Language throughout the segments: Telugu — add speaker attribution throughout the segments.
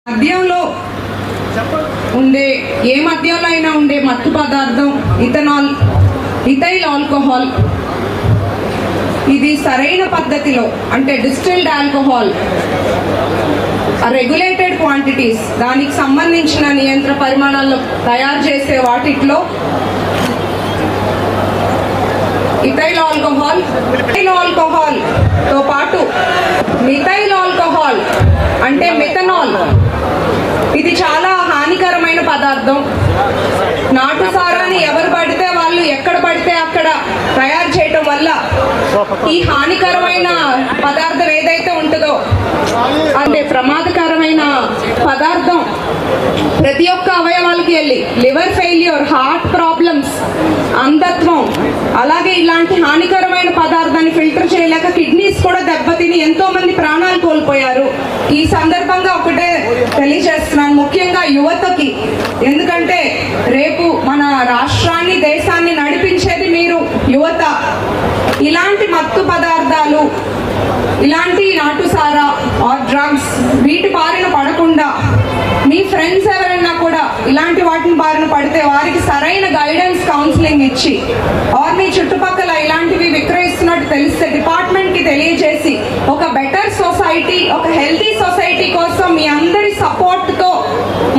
Speaker 1: మద్యంలో ఉండే ఏ మద్యంలో అయినా ఉండే మత్తు పదార్థం ఇథైల్ ఆల్కహాల్. ఇది సరైన పద్ధతిలో అంటే డిస్టిల్డ్ ఆల్కహాల్ రెగ్యులేటెడ్ క్వాంటిటీస్ దానికి సంబంధించిన నియంత్రణ పరిమాణాల్లో తయారు చేసే వాటిలో ఇథైల్ ఆల్కహాల్తో పాటు మిథైల్ ఆల్కహాల్ అంటే మిథనాల్, ఇది చాలా హానికరమైన పదార్థం. నాటు సారాన్ని ఎవరు పడితే వాళ్ళు ఎక్కడ పడితే అక్కడ తయారు చేయటం వల్ల ఈ హానికరమైన పదార్థం ఏదైతే ఉంటుందో అంటే ప్రమాదకరమైన పదార్థం ప్రతి ఒక్క అవయవాలకి వెళ్ళి లివర్ ఫెయిల్యూర్, హార్ట్ ప్రాబ్లమ్స్, అంధత్వం, అలాగే ఇలాంటి హానికరమైన పదార్థాన్ని ఫిల్టర్ చేయలేక కిడ్నీస్ కూడా దెబ్బతిని ఎంతో మంది ప్రాణాలు కోల్పోయారు. ఈ సందర్భంగా ఒకటే తెలియజేస్తున్నాను, ముఖ్యంగా యువతకి. ఎందుకంటే రేపు మన రాష్ట్రాన్ని, దేశాన్ని నడిపించేది మీరు యువత. ఇలాంటి మత్తు పదార్థాలు, ఇలాంటి నాటుసారా ఆర్ డ్రగ్స్ వీటి బారిన పడకుండా మీ ఫ్రెండ్స్ ఎవరైనా కూడా ఇలాంటి వాటిని బారిన పడితే వారికి సరైన గైడెన్స్, కౌన్సిలింగ్ ఇచ్చి ఆర్ మీ చుట్టుపక్కల ఇలాంటివి విక్రయిస్తున్నట్టు తెలిస్తే డిపార్ట్మెంట్కి తెలియజేసి ఒక బెటర్ సొసైటీ, ఒక హెల్తీ సొసైటీ కోసం మీ అందరి సపోర్ట్తో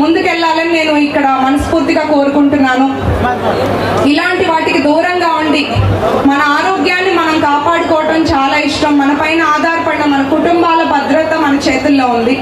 Speaker 1: ముందుకెళ్లాలని నేను ఇక్కడ మనస్ఫూర్తిగా కోరుకుంటున్నాను. ఇలాంటి వాటికి దూరంగా ఉండి మన ఆరోగ్యాన్ని మనం కాపాడుకోవటం చాలా ఇష్టం. మన పైన ఆధారపడిన మన కుటుంబాల భద్రత మన చేతుల్లో ఉంది.